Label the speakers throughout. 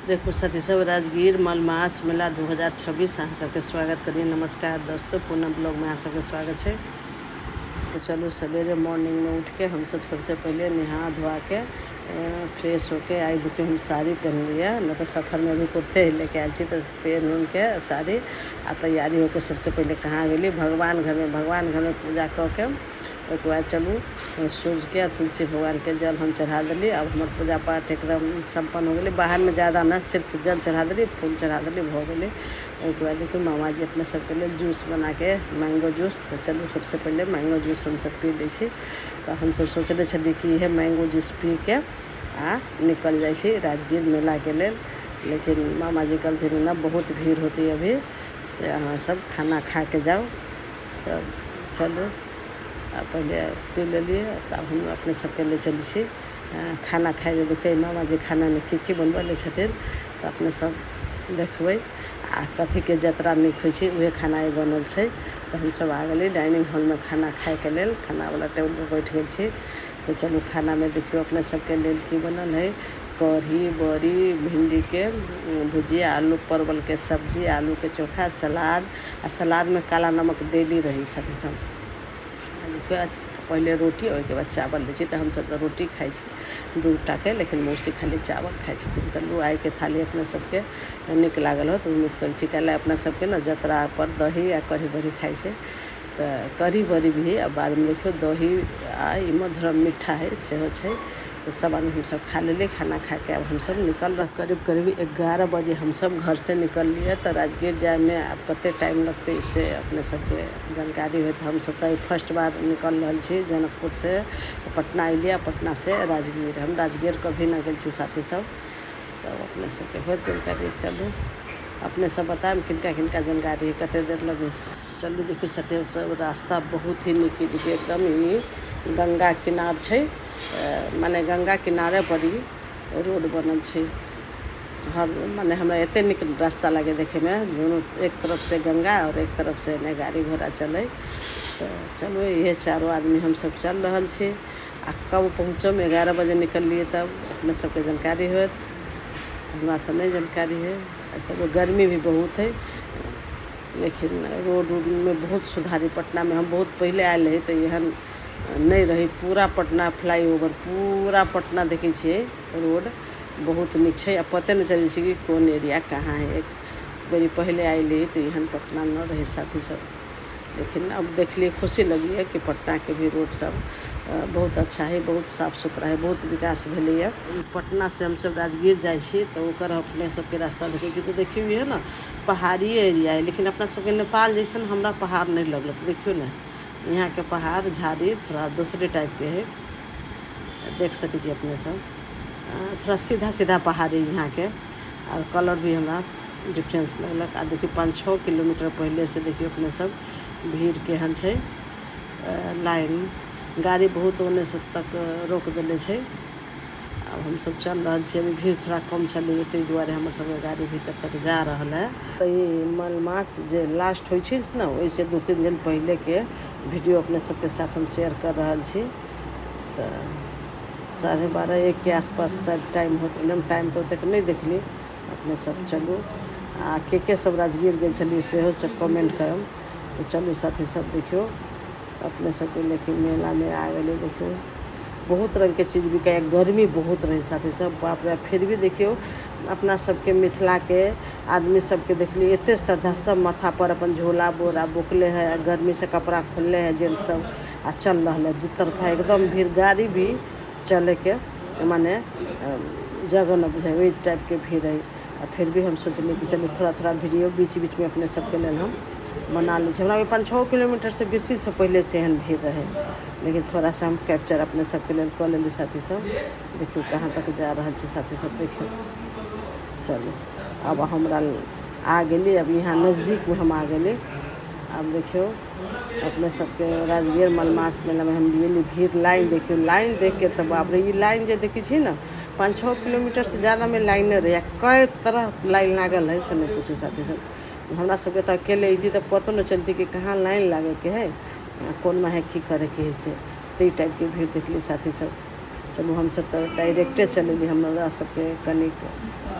Speaker 1: देखो साथी सब राजगीर मलमास मेला 2026 अहाँ सबके स्वागत करिए। नमस्कार दोस्तों, पूनम ब्लॉग में अहाँ सबके स्वागत है। तो चलो सवेरे मॉर्निंग में उठ के हम सब सबसे पहले नहा धोआ के फ्रेश होके आई। देखिए हम साड़ी पहन लिया, न तो सफ़र में भी कुर्ते लेके आई थी, तो पहन उन के साड़ी आ तैयारी होकर सबसे पहले कहाँ गई भगवान घर में पूजा करके एक बाद चलू सूर्य के तुलसी भगवान के जल हम चढ़ा दिली। अब हमार पूजा पाठ एकदम संपन्न हो गई। बाहर में ज़्यादा ना, सिर्फ जल चढ़ा दिली, फूल चढ़ा दिली, हो गई। एक बाद देखिए मामा जी अपने सबके लिए जूस बना के, मैंगो जूस। तो चलू सबसे पहले मैंगो जूस हम सब पी ली। तो हम सब सोचले छली कि यह मैंगो जूस पी के निकल जाए राजगीर मेला के लिए। लेकिन मामा जी कहते ना बहुत भीड़ होती है अभी से, अहाँ सब खाना खा के जाओ। तो चलो पहले पी लिए, तब हम अपने सबके ले चली खाना खाए। देखे मामा जी खाना में की बनबले छथिन, तो अपने सब देखबै आ कथी के जतरा नीक होइ वह खाना बनल है। तो हम सब आ गए डाइनिंग हॉल में खाना खाए के लेल, खाना वाला टेबल पर बैठ गए। तो चलू खाना में देखियो अपने सबके लेल की बनल है। कढ़ी, बड़ी, भिंडी के भुजिया, आलू परवल के सब्जी, आलू के चोखा, सलाद। आ सलाद में काला नमक डेली रही साथी सब। देखियो पहले रोटी और के बाद चावल ली। तो हम सब तो रोटी खाई दूध टाके, लेकिन मौसी खाली चावल खाई। तो लू आए के थाली अपने सबके निक लागल हो। तो उम्मीद करी कल अपना सबके ना जतरा पर दही आ कढ़ी बड़ी खाई। तो कढ़ी बड़ी भी अब बाद में देखियो दही आ मधुरम मीठा है सेहो है। तो सब आदमी हम सब खा ले। खाना खा के अब हम सब निकल रहा। करीब 11 बजे हम सब घर से निकल लिए। तो राजगीर जाए में अब कते टाइम लगते इससे अपने सबके जानकारी है। तो हम सब तो फर्स्ट बार निकल रहा छी जनकपुर से पटना अलिए, पटना से राजगीर। हम राजगीर कभी ना गए साथी सब। तो अपने सबके हो जानकारी। चलू अपने सब बताएं किनका जानकारी है, कते देर लगे। चलू देखिए साथी सब रास्ता बहुत ही निक देखिए, एकदम ही गंगा किनार है। माने गंगा किनारे पर ही रोड बनल है। हर माने हमरा एते निक रास्ता लगे देखे में, दोनों एक तरफ से गंगा और एक तरफ से ने गाड़ी घोड़ा चले। तो चलो ये चारों आदमी हम सब चल रहा छे। आ कब पहुँचम 11 बजे निकल लिए, तब अपने सबके जानकारी होत। हमरा तो नहीं जानकारी है। चलो गर्मी भी बहुत है, लेकिन रोड में बहुत सुधारी। पटना में हम बहुत पहले आए रही तो यह नहीं रही। पूरा पटना फ्लाईओवर पूरा पटना देखे छे, रोड बहुत निक है। अब पते नहीं चले कि कौन एरिया कहाँ है। एक बड़ी पहले आए तो यहाँ पटना न रहे साथी सब। लेकिन अब देख लिए खुशी लगी है कि पटना के भी रोड सब बहुत अच्छा है, बहुत साफ सुथरा है, बहुत विकास भेलै है। पटना से हम सब राजगीर जाए छी तो ओकर अपने सबके रास्ता देखे तो देखियो है ना पहाड़ी एरिया है। लेकिन अपना सबके नेपाल जैसन हमरा पहाड़ नहीं लगल। देखियो ना यहाँ के पहाड़ झाड़ी थोड़ा दूसरे टाइप के है, देख सके अपने सब। थोड़ा सीधा पहाड़ है यहाँ के, और कलर भी हमरा डिफरेंस लगलक। आ देखिए 5-6 किलोमीटर पहले से देखिए अपने सब भीड़ केहन है। लाइन गाड़ी बहुत ओने से तक रोक दिले है। अब हम सब चल रहा छे। अभी भीड़ थोड़ा कम चलिए, ताहि दुआरे हमर सबके गाड़ी भीतर तक जा रहा है। तो ये मलमास जो लास्ट हो ना, वैसे 2-3 दिन पहले के वीडियो अपने सबके साथ हम शेयर कर रहा छी। तो 12:30-1 के आसपास शायद टाइम होते। टाइम तो तक नहीं देखली अपने सब। चलू आ के सब राजगीर गए छलिए सेहो सब कमेंट करम। तो चलू साथी सब देखियो अपने सबके लेके मेला में आ गए। देखियो बहुत रंग के चीज़ बिकाय। गर्मी बहुत रही साथी सब, बाप रे। फिर भी देखियो अपना सबके मिथिला के आदमी सबके देख लिए एते श्रद्धा, सब माथा पर अपन झोला बोरा बुकले है, गर्मी से कपड़ा खोलले है जेंट सब। आ चल रहा है दू तरफा एकदम भीड़, गाड़ी भी चले के माने जगह न बुझाए वही टाइप के भीड़ है। और फिर भी हम सोचलिए कि चलो थोड़ा वीडियो बीच में अपने सबके लेल हम बना ली। हमरा 5-6 किलोमीटर से बेसी से पहले से एहन भीड़ रहे, लेकिन थोड़ा सा हम कैप्चर अपने सबके लेल कर लेली साथी सब। देखियो कहाँ तक जा रहा है साथी सब। देखियो चलो अब हमरा आ गए। अब यहाँ नज़दीक में हम आ गए। अब देखियो अपने सबके राजगीर मलमास मेला में हम लिए भीड़। लाइन देखियो, लाइन देख के तब बाप रे। ये लाइन जो देखी छी ना 5-6 किलोमीटर से ज़्यादा में लाइन नहीं रही। कई तरह लाइन लागल है से नहीं पूछो साथी सब। हमरा सबके तो अकेले अती तो पतो न चलती कि कहाँ लाइन लागे के है, कौन में है की करे के है से। तो टाइप के भीड़ देखली साथी सब। चलू हम सब तो डायरेक्टे चलेली, हमरा सबके कनिक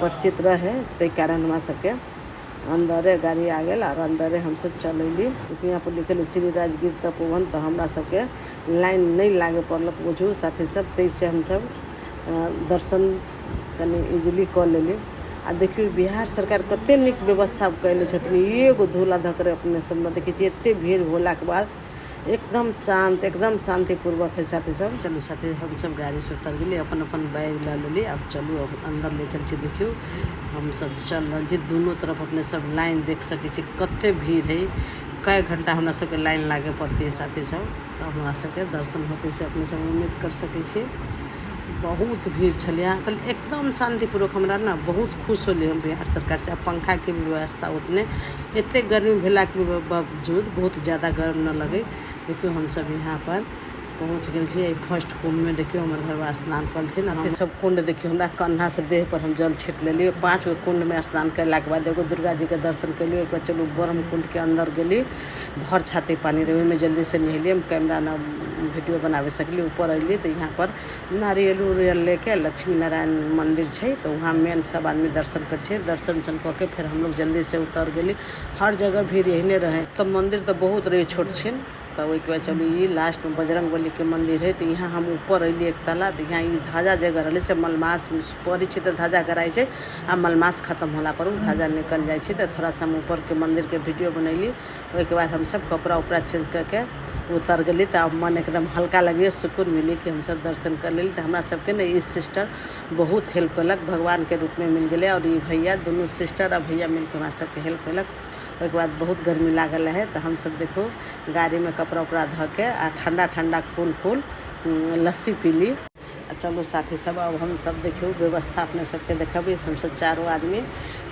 Speaker 1: परिचित रहे ताहि कारण हमरा सबके अंदरे गाड़ी आ गया और अंदरे हम सब चलैली। क्योंकि यहाँ पर लिखल श्री राजगीर तपोवन, तो हमरा सबके लाइन नहीं लागे पड़ल बुझू साथी सब, तैसे हम सब दर्शन कनी इजिली कर लेली। आ देखियो बिहार सरकार कते निक व्यवस्था कैले छथिन, एगो धूला धकरे अपने सब देखिए एते भीड़ होला के बाद एकदम शांत, एकदम शांतिपूर्वक है साथी सब। चलू साथी हम सब गाड़ी से उतर गए, अपन अपन बैग ला लेली। अब चलू अब अंदर ले चल छी। देखियो हम सब चल रहे छी, दोनों तरफ अपने सब लाइन देख सके छी, कते भीड़ है, कई घंटा हमरा सबके लाइन लागे पड़ती है साथी सब। तो हमरा सबके दर्शन होते से अपने सब उम्मीद कर सके छी। बहुत भीड़ छलिया, कल एकदम शांतिपूर्वक। हमरा ना बहुत खुश होली हम बिहार सरकार से। अब पंखा के भी व्यवस्था उतने, इतने गर्मी भेला के बावजूद बहुत ज़्यादा गर्म न लगे। देखियो हम सब यहाँ पर पहुँच गए फर्स्ट कुंड में। देखियो हमारे घर स्नान कलथिन, अति सब कुंड देखियो हमरा कन्हा से देह पर हम जल छीट लेलिए। 5 गो कुंड में स्नान कैला के बाद एगो दुर्गा जी के दर्शन कैलिए। एक बार चलू ब्रह्म कुंड के अंदर गेली, भर छाती पानी रहे, में जल्दी से नहेलिए। हम कैमरा ना वीडियो बनावे सकली। ऊपर अली तो यहाँ पर नारियल उरियल लेके लक्ष्मी नारायण मंदिर है, तो वहाँ मेन सब आदमी दर्शन कर। दर्शन करके फिर हम लोग जल्दी से उतर गए। हर जगह भीड़ यही रहे, तो मंदिर तो बहुत रही छोट छिन। तो वही बाद चलू ये लास्ट में बजरंग बली के मंदिर है। तो यहाँ हम ऊपर अली एक तला, तो यहाँ ये ध्वजा जगह रही से मलमास पड़ी तो ध्वजा कराई है, आ मलमास खत्म होला पर ध्वजा निकल जाए। तो थोड़ा सा हम ऊपर के मंदिर के वीडियो बनैली। उसके बाद हम सब कपड़ा उपड़ा चेंज करके उतर गली। तो अब मन एकदम हल्का लगे, सुकून मिली कि हम सब दर्शन कर ली। तो हमारा सबके ना ये सिस्टर बहुत हेल्प कलक, भगवान के रूप में मिल गए। और ये भैया दोनों सिस्टर और भैया मिलकर हमारा सबके हेल्प कलक। उसके बाद बहुत गर्मी लागल है, तो हम सब देखो गाड़ी में कपड़ा उपड़ा धो के आ ठंडा ठंडा कूल लस्सी पीली। चलो साथी सब अब हम सब देखियो व्यवस्था अपने सबके देखबी। हम सब चारों आदमी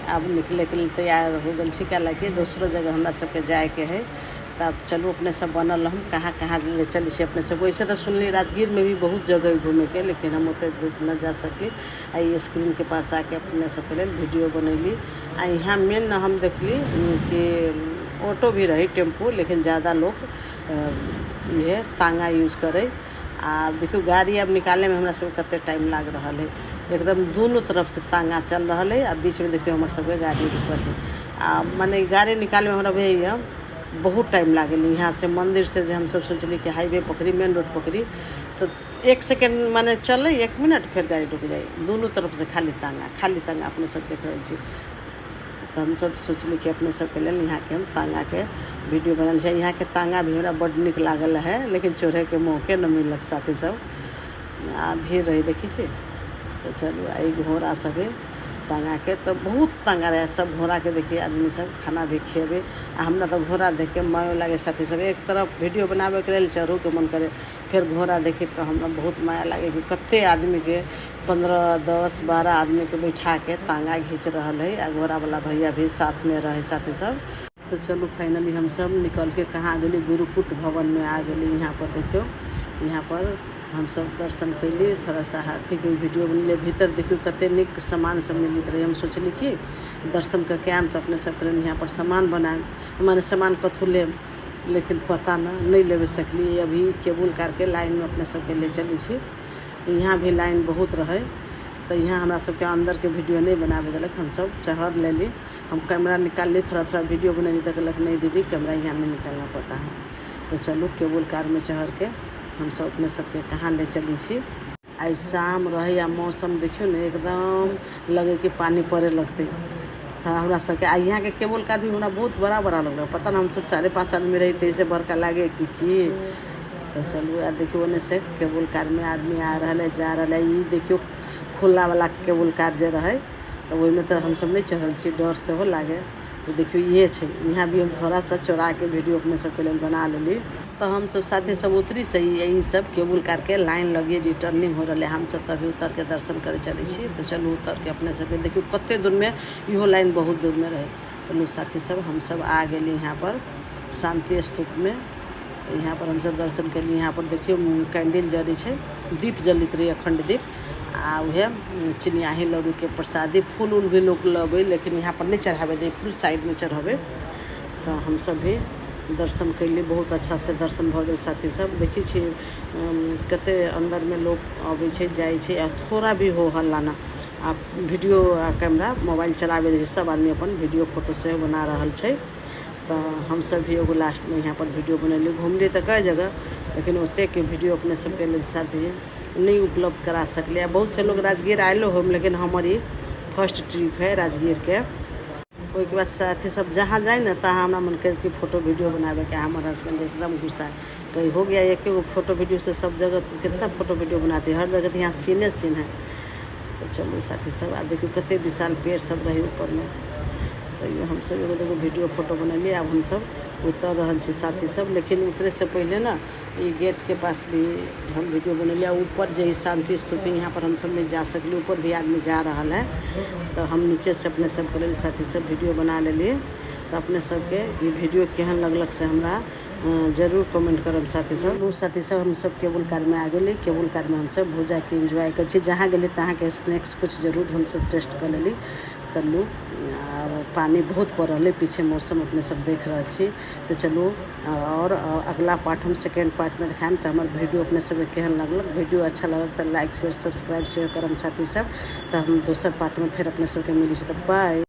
Speaker 1: अब निकले के लिए तैयार हो गए छी, क्या लगे दूसरों जगह हमरा सबके जाए के है। तब चलू अपने सब बनल हम कहाँ कहाँ ले चली से अपने सब। वैसे तो सुनली राजगीर में भी बहुत जगह घूमे के, लेकिन हम उतने न जा सकली। आई स्क्रीन के पास आके अपने सबके लिए वीडियो बनैली। आ यहाँ मेन न हम देखली कि ऑटो भी रही, टेम्पू, लेकिन ज़्यादा लोग ये तांगा यूज करे। आ देखियो गाड़ी अब निकाले में हमरा सब कते टाइम लाग रहा है, एकदम दोनों तरफ से तांगा चल रहा है। आ बीच में देखियो हमारे सबके गाड़ी रुकल है। आ माने गाड़ी निकाले में हमरा भैया बहुत टाइम लागल। यहाँ से मंदिर से जो हम सब सोचली कि हाईवे पकड़ी, मेन रोड पकड़ी, तो 1 सेकेंड माने चल 1 मिनट फिर गाड़ी रुक जाए। दोनों तरफ से खाली तांगा अपने सब देख रहे छी। तो हम सब सोचली कि अपने सबके लिए यहाँ के हम तांगा के वीडियो बनल छै। यहाँ के तांगा भी हमरा बड़ निक लागल है, लेकिन चोरे के मौके न मिलक साथी सब। आ भीड़ रही देखी छी। तो चलू आई घोड़ा सब है तांगा के, तो बहुत तांगा रहे सब घोड़ा के। देखिए आदमी सब खाना भी खेबे। आ हमरा तो घोड़ा देख के मायो लगे साथी सब। एक तरफ वीडियो बनावे के लिए चढ़ू के मन करे, फिर घोड़ा देखी तो हमरा बहुत माया लगे कि कते आदमी के 15, 10, 12 आदमी के बैठा के तांगा घींच रहा है। आ घोड़ा वाला भैया भी साथ में रहे साथी सब। तो चलो फाइनली हम सब निकल के कहाँ गली, गुरुकुट भवन में आ गली। यहाँ पर देखियो, यहाँ पर हम सब दर्शन कैली। थोड़ा सा हाथी के वीडियो बनले। भीतर देखियो कते निक सामान सब मिलत रहे। हम सोचली कि दर्शन करके आम तो अपने सब करें यहाँ पर सामान बनाए, हमारे सामान कथू ले, लेकिन पता नहीं ले सकली। अभी केबल कार के लाइन में अपने सबके ले चली छी। तो यहाँ भी लाइन बहुत रहे, तो यहाँ हमरा सबके अंदर के वीडियो नहीं बनावे दिलक। हम सब चढ़ लेली, हम कैमरा निकाल ली, थोड़ा वीडियो बनैली। तो कहलक नहीं दीदी कैमरा यहाँ में निकालना पड़ता है। तो चलो केबल कार में चढ़ के हम सब अपने सबके कहाँ ले चली छी। आई शाम रहे या मौसम देखियो ने एकदम लगे कि पानी पड़े लगते था हमरा सबके। आ यहाँ के केबल कार भी हमरा बहुत बड़ा लग रहा, पता ना हम सब 4-5 आदमी रही तो ऐसे बड़का लागे कि तो चलू यार देखियो ओने से केबल कार में आदमी आ रहा है जा रहा है। ये देखियो खुला वाला केबल कार जे रहे, तो वही में तो हम सब नहीं चढ़ल छी, डर से हो लागे। तो देखियो ये है, यहाँ भी हम थोड़ा सा चोरा के वीडियो अपने सबके लिए बना लेली। तो हम सब साथी सब उतरी सही, यही सब केबल कार के लाइन लगी, रिटर्निंग हो रहा है। हम सब तभी उतर के दर्शन करे चले छी। तो चलू उतर के अपने सबके देखियो कते दूर में, इहो लाइन बहुत दूर में रहे। चलू साथी सब हम सब आ गए यहाँ पर शांति स्तूप में। यहाँ पर हम सब दर्शन के लिए। यहाँ पर देखियो कैंडल जली है, दीप जलित रही, अखंड दीप। आ वह चिनियाही लड्डू के प्रसादी, फूल भी लोग लगे, लेकिन यहाँ पर नहीं चढ़ावे दे, फूल साइड में चढ़ावे। तो हम सब भी दर्शन कैली, बहुत अच्छा से दर्शन भ गेल साथी सब। देखी छी कते अंदर में लोग आबै छै जाइ छै, आ थोड़ा भी हो हल्ला ना आ वीडियो आ कैमरा मोबाइल चलाबे छै, सब आदमी अपन वीडियो फोटो से बना रहल छै। तो हम सब भी एगो लास्ट में यहाँ पर वीडियो बनैली, घूमली तो कई जगह, लेकिन ओते के वीडियो अपने सबके लिए साथी नहीं उपलब्ध करा सकले। बहुत से लोग राजगीर आयलो हम, लेकिन हमारी फर्स्ट ट्रिप है राजगीर के। कोई के बाद साथी सब जहाँ जाए ना तहाँ हमारा मन करके फ़ोटो वीडियो बनावे के। हमारे हस्बैंड एकदम गुस्सा है, कहीं हो गया एक एगो फ़ोटो वीडियो से सब जगह कितना फ़ोटो वीडियो बनाती है, हर जगह यहाँ सीने सीन है। तो चलो साथी सब, आ देखियो कते विशाल पेड़ सब रहे ऊपर में। तो ये हम सब एगो वीडियो फोटो बनैली। अब हम सब उतर रहल छी साथी सब, लेकिन उतरे से पहले ना ये गेट के पास भी हम वीडियो बनैली। ऊपर जो शांति स्तूप है, यहाँ पर हम सब नहीं जा सकली, ऊपर भी आदमी जा रहा है। तो हम नीचे से अपने सब के साथी सब वीडियो बना लेलिए। तो अपने सबके ये वीडियो केहन लगलक से हमरा जरूर कमेंट करब साथी सब। वो साथी सब हम सब केबल कार में आ गए। केबल कार में हम सब भोजा के एंजॉय कर, जहाँ गए तहाँ के स्नैक्स कुछ जरूर हम सब टेस्ट कर लेली करलू। और पानी बहुत पड़ रहा है पीछे, मौसम अपने सब देख रहे छी। तो चलो और अगला पार्ट हम सेकेंड पार्ट में दिखाएं। तो हमारे वीडियो अपने सब केहन लगलक, वीडियो अच्छा लगल तो लाइक शेयर सब्सक्राइब शेयर करम साथी सब। तो हम दोसर पार्ट में फिर अपने सबके मिली। तो बाय।